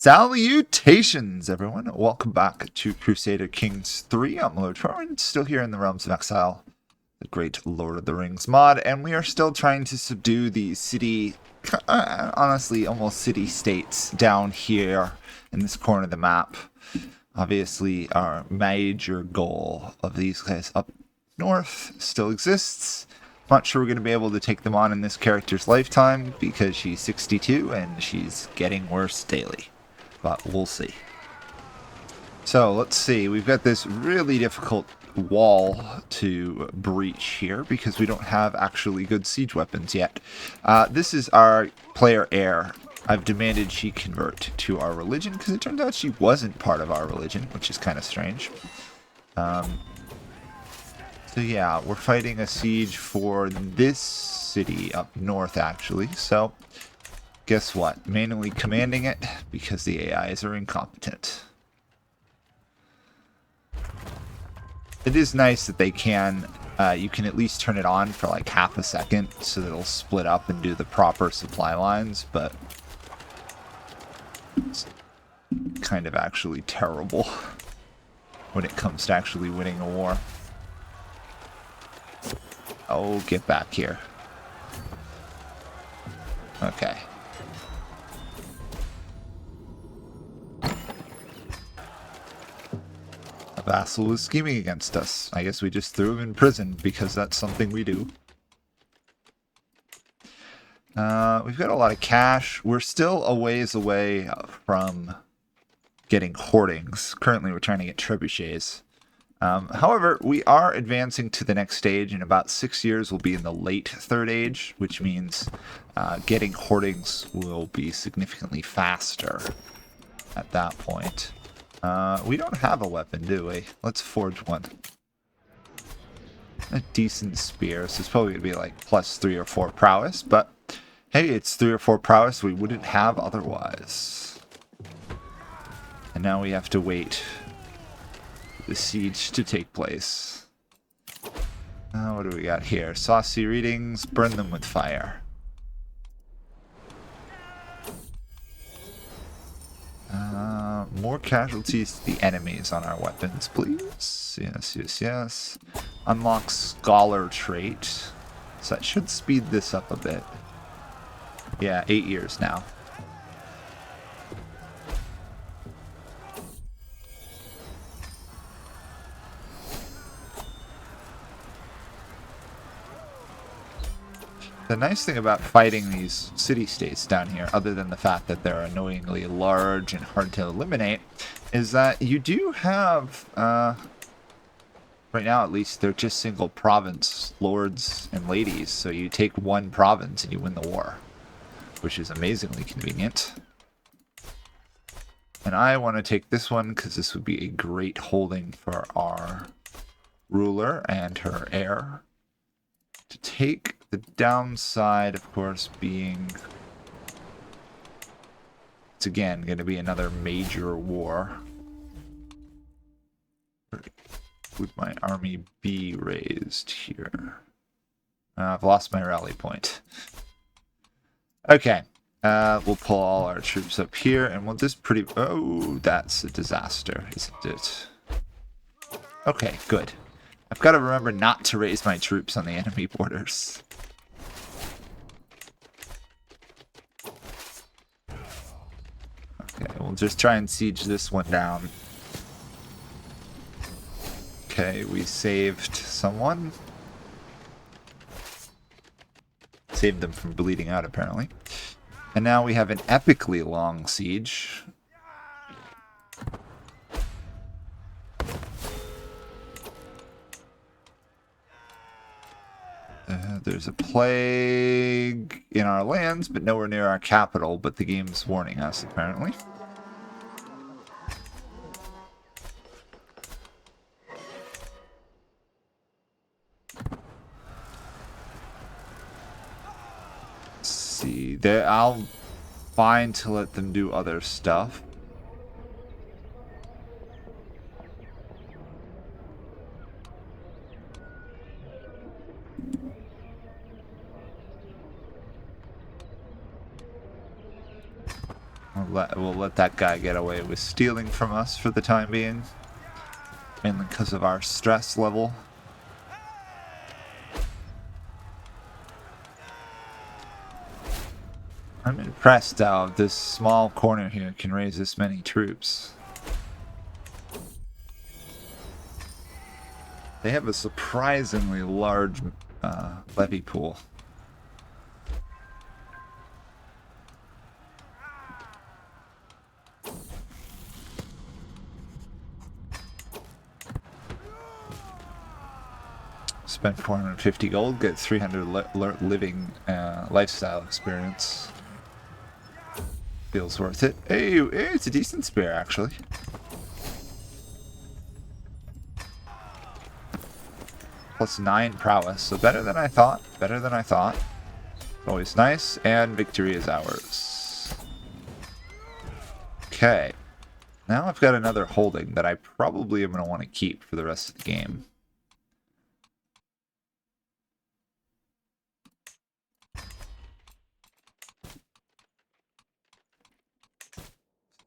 Salutations, everyone. Welcome back to Crusader Kings 3. I'm LoTR, and still here in the Realms of Exile, the great Lord of the Rings mod, and we are still trying to subdue the city, honestly, almost city-states down here in this corner of the map. Obviously, our major goal of these guys up north still exists. Not sure we're going to be able to take them on in this character's lifetime, because she's 62 and she's getting worse daily. But we'll see. So let's see. We've got this really difficult wall to breach here because we don't have actually good siege weapons yet. This is our player heir. I've demanded she convert to our religion because it turns out she wasn't part of our religion, which is kind of strange. So yeah, we're fighting a siege for this city up north actually. So guess what? Manually commanding it because the AIs are incompetent. It is nice that they can, you can at least turn it on for like half a second so that it'll split up and do the proper supply lines, but it's kind of actually terrible when it comes to actually winning a war. Oh, get back here. Okay. A vassal was scheming against us. I guess we just threw him in prison because that's something we do. We've got a lot of cash. We're still a ways away from getting hoardings. Currently, we're trying to get trebuchets. However, we are advancing to the next stage. In about 6 years, we'll be in the late third age, which means getting hoardings will be significantly faster at that point. We don't have a weapon, do we? Let's forge one. A decent spear, so it's probably going to be like +3 or 4 prowess, but hey, it's 3 or 4 prowess we wouldn't have otherwise. And now we have to wait for the siege to take place. What do we got here? Saucy readings, burn them with fire. More casualties to the enemies on our weapons, please. Yes, yes, yes. Unlock Scholar trait. So that should speed this up a bit. Yeah, 8 years now. The nice thing about fighting these city-states down here, other than the fact that they're annoyingly large and hard to eliminate, is that you do have, right now at least, they're just single province lords and ladies, so you take one province and you win the war, which is amazingly convenient. And I want to take this one because this would be a great holding for our ruler and her heir to take. The downside, of course, being it's again going to be another major war. Would my army be raised here? I've lost my rally point. Okay, we'll pull all our troops up here, and we'll just pretty... Oh, that's a disaster, isn't it? Okay, good. I've got to remember not to raise my troops on the enemy borders. Okay, we'll just try and siege this one down. Okay, we saved someone. Saved them from bleeding out, apparently. And now we have an epically long siege. There's a plague in our lands, but nowhere near our capital, but the game's warning us, apparently. Let's see. I'll find to let them do other stuff. We'll let that guy get away with stealing from us for the time being. Mainly because of our stress level. I'm impressed how this small corner here can raise this many troops. They have a surprisingly large levy pool. Spend 450 gold, get 300 living lifestyle experience. Feels worth it. Hey, it's a decent spear, actually. Plus 9 prowess, so better than I thought. Better than I thought. Always nice, and victory is ours. Okay. Now I've got another holding that I probably am going to want to keep for the rest of the game.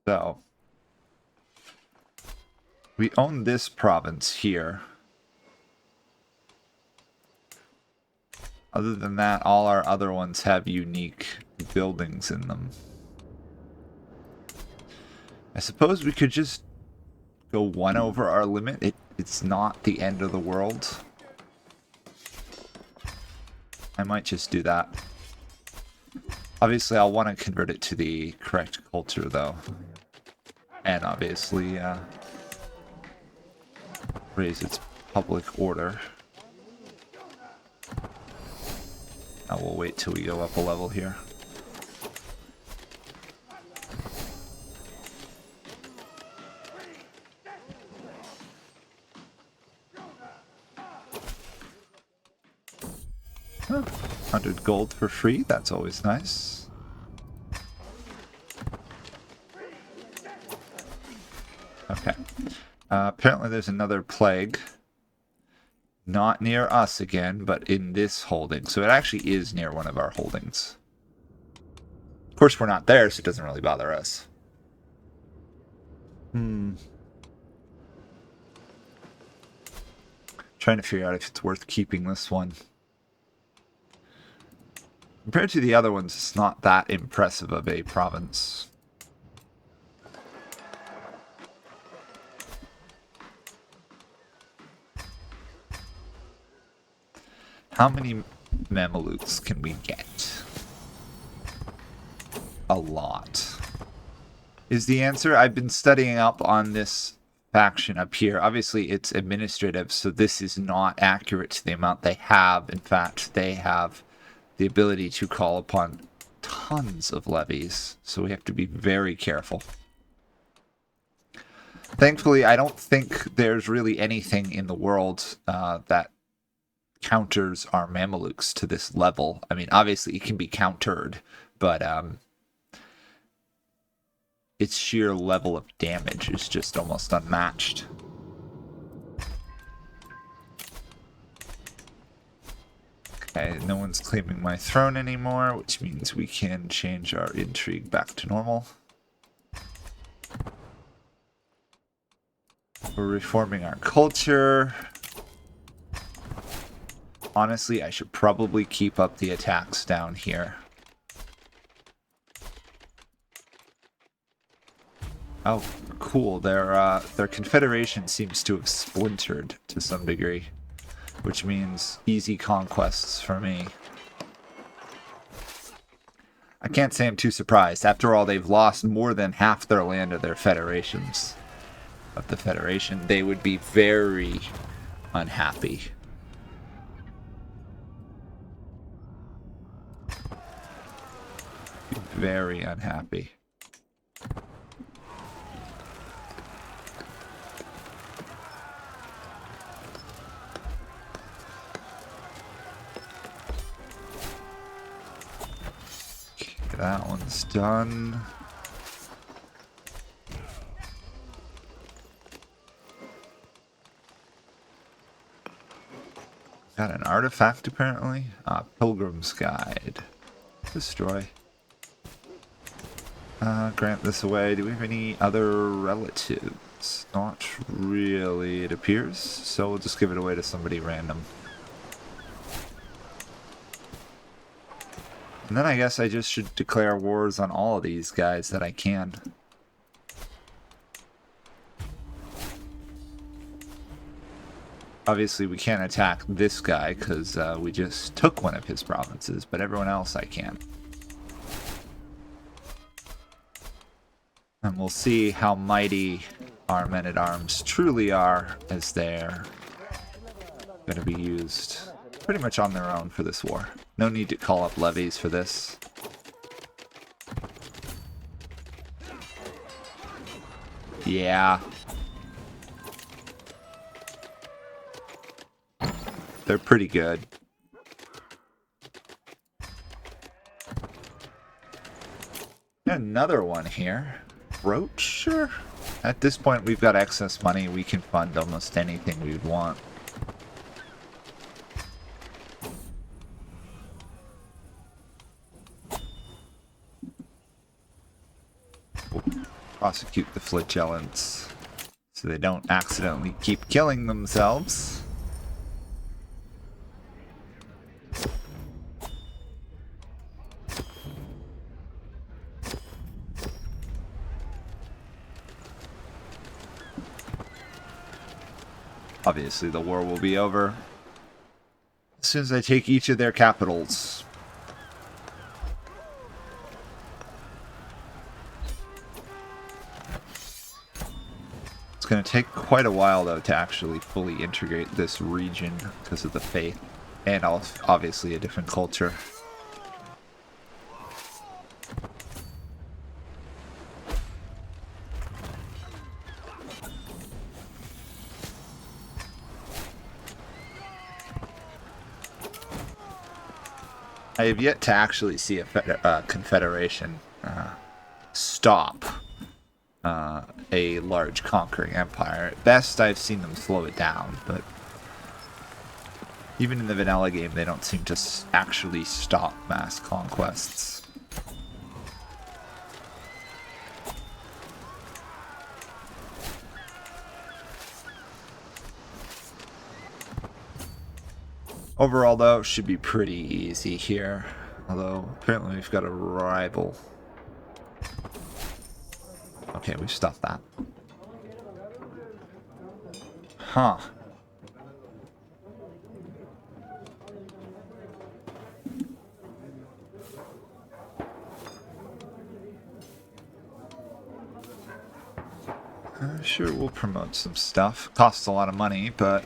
So, we own this province here. Other than that, all our other ones have unique buildings in them. I suppose we could just go 1 over our limit. It's not the end of the world. I might just do that. Obviously, I'll want to convert it to the correct culture, though. And obviously, raise its public order. Now we'll wait till we go up a level here. Oh, 100 gold for free, that's always nice. Okay. Apparently there's another plague. Not near us again, but in this holding. So it actually is near one of our holdings. Of course, we're not there, so it doesn't really bother us. Trying to figure out if it's worth keeping this one. Compared to the other ones, it's not that impressive of a province. How many Mamelukes can we get? A lot. Is the answer. I've been studying up on this faction up here. Obviously, it's administrative, so this is not accurate to the amount they have. In fact, they have the ability to call upon tons of levies, so we have to be very careful. Thankfully, I don't think there's really anything in the world that counters our Mamelukes to this level. I mean, obviously it can be countered, but its sheer level of damage is just almost unmatched. Okay, no one's claiming my throne anymore, which means we can change our intrigue back to normal. We're reforming our culture. Honestly, I should probably keep up the attacks down here. Oh, cool. Their confederation seems to have splintered to some degree, which means easy conquests for me. I can't say I'm too surprised. After all, they've lost more than half their land to their federations. Of the Federation, they would be very unhappy. Very unhappy. Okay, that one's done. Got an artifact apparently. Pilgrim's Guide. Destroy. Grant this away. Do we have any other relatives? Not really, it appears. So we'll just give it away to somebody random. And then I guess I just should declare wars on all of these guys that I can. Obviously, we can't attack this guy because we just took one of his provinces, but everyone else I can. And we'll see how mighty our men-at-arms truly are as they're going to be used pretty much on their own for this war. No need to call up levies for this. Yeah. They're pretty good. Another one here. Roach? Sure. At this point, we've got excess money. We can fund almost anything we'd want. We'll prosecute the flagellants so they don't accidentally keep killing themselves. Obviously, the war will be over as soon as I take each of their capitals. It's going to take quite a while, though, to actually fully integrate this region because of the faith and obviously a different culture. I have yet to actually see a confederation stop a large conquering empire. At best, I've seen them slow it down, but even in the vanilla game, they don't seem to actually stop mass conquests. Overall, though, it should be pretty easy here. Although, apparently we've got a rival. Okay, we've stopped that. Huh. Sure, we'll promote some stuff. Costs a lot of money, but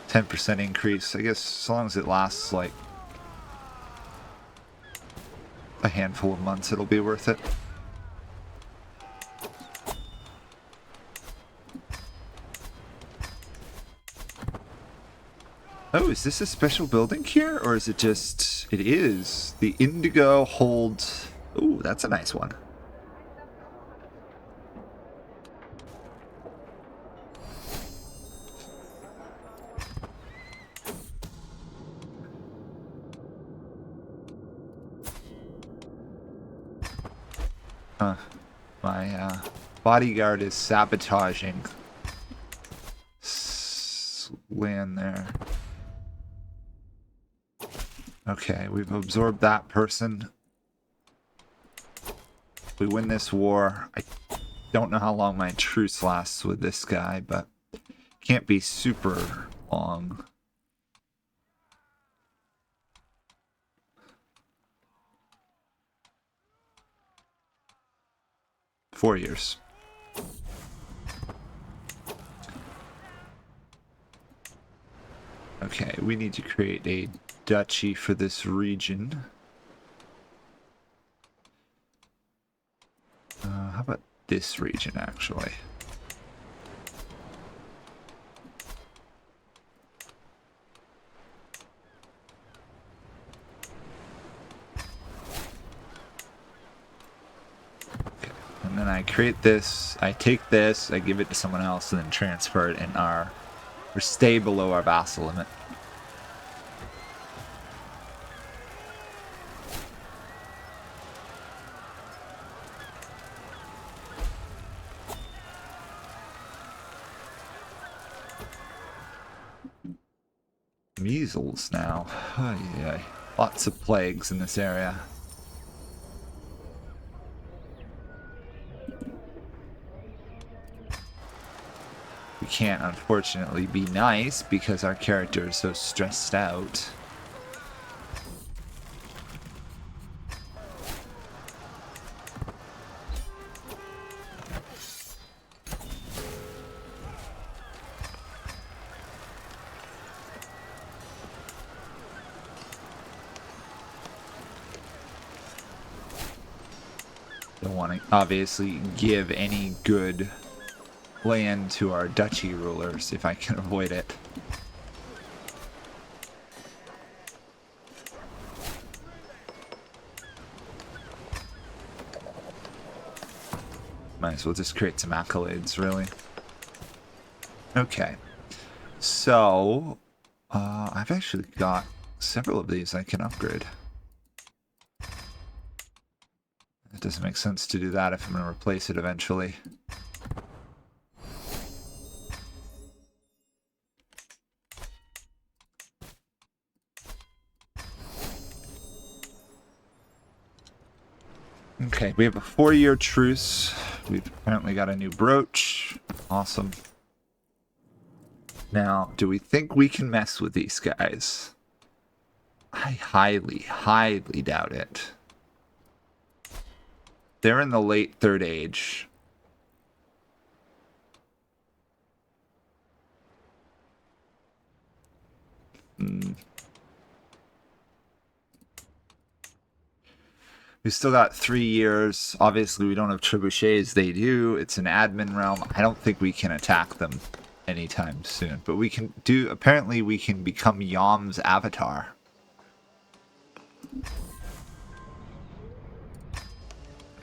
10% increase. I guess as long as it lasts like a handful of months, it'll be worth it. Oh, is this a special building here? Or is it just... It is. The Indigo holds... Ooh, that's a nice one. Huh. My bodyguard is sabotaging land there. Okay, we've absorbed that person. We win this war. I don't know how long my truce lasts with this guy, but can't be super long. Four years. Okay, we need to create a duchy for this region. How about this region, actually? Okay. And then I create this, I take this, I give it to someone else, and then transfer it in our... or stay below our vassal limit. Measles now. Ay, ay. Lots of plagues in this area. We can't, unfortunately, be nice because our character is so stressed out. Don't want to obviously give any good land to our duchy rulers if I can avoid it. Might as well just create some accolades, really. Okay. So, I've actually got several of these I can upgrade. It doesn't make sense to do that if I'm going to replace it eventually. Okay, we have a 4-year truce. We've apparently got a new brooch. Awesome. Now, do we think we can mess with these guys? I highly, highly doubt it. They're in the late Third Age. We've still got 3 years. Obviously, we don't have trebuchets. They do. It's an admin realm. I don't think we can attack them anytime soon. But we can do... Apparently, we can become Yom's avatar.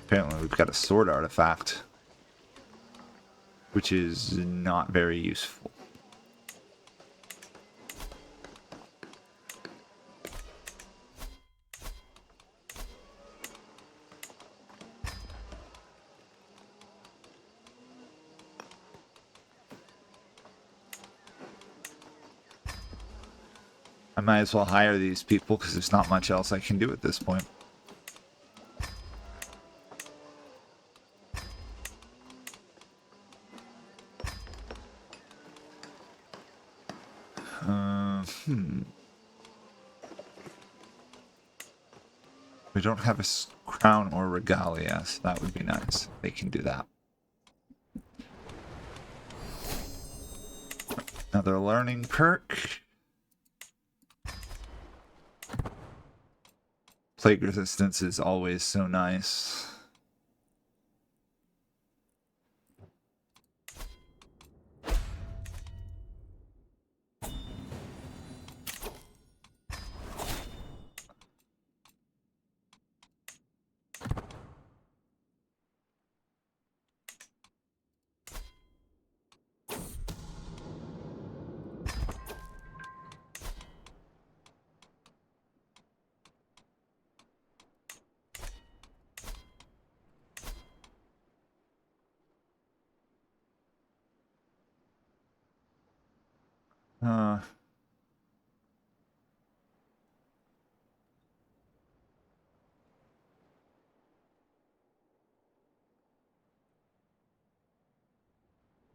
Apparently, we've got a sword artifact. Which is not very useful. I might as well hire these people because there's not much else I can do at this point. We don't have a crown or regalia, so that would be nice. They can do that. Another learning perk. Plague resistance is always so nice.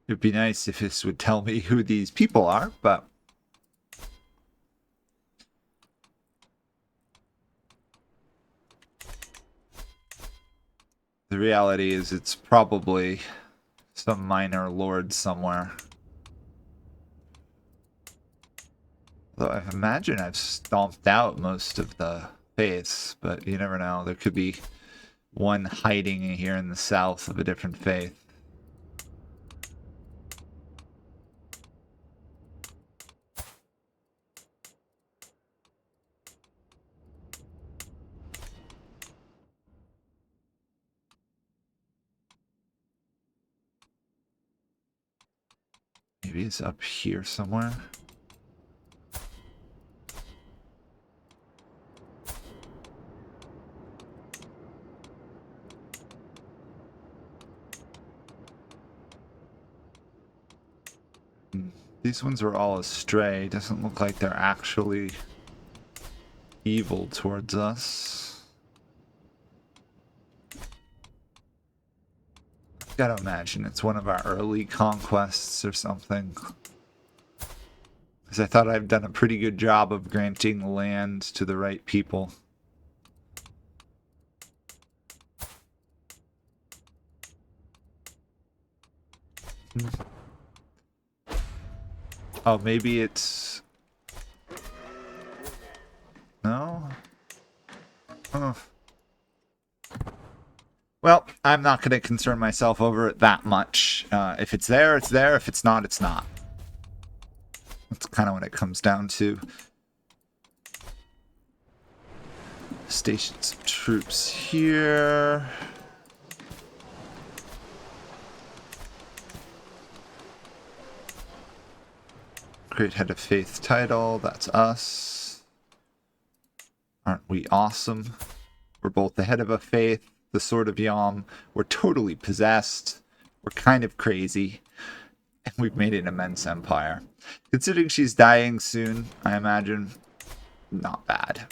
It'd be nice if this would tell me who these people are, but... The reality is it's probably some minor lord somewhere. Though I imagine I've stomped out most of the faiths, but you never know. There could be one hiding here in the south of a different faith. Maybe it's up here somewhere. These ones are all astray. Doesn't look like they're actually evil towards us. Gotta imagine it's one of our early conquests or something. Because I thought I've done a pretty good job of granting land to the right people. Oh, maybe it's... No? Oh. Well, I'm not going to concern myself over it that much. If it's there, it's there. If it's not, it's not. That's kind of what it comes down to. Station some troops here. Great Head of Faith title. That's us. Aren't we awesome? We're both the head of a faith, the Sword of Yom. We're totally possessed. We're kind of crazy. And we've made an immense empire. Considering she's dying soon, I imagine, not bad.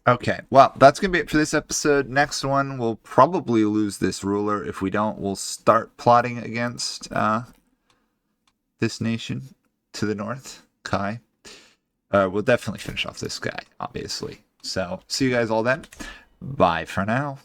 Okay, well, that's going to be it for this episode. Next one, we'll probably lose this ruler. If we don't, we'll start plotting against this nation to the north, Kai. We'll definitely finish off this guy, obviously. So, see you guys all then. Bye for now.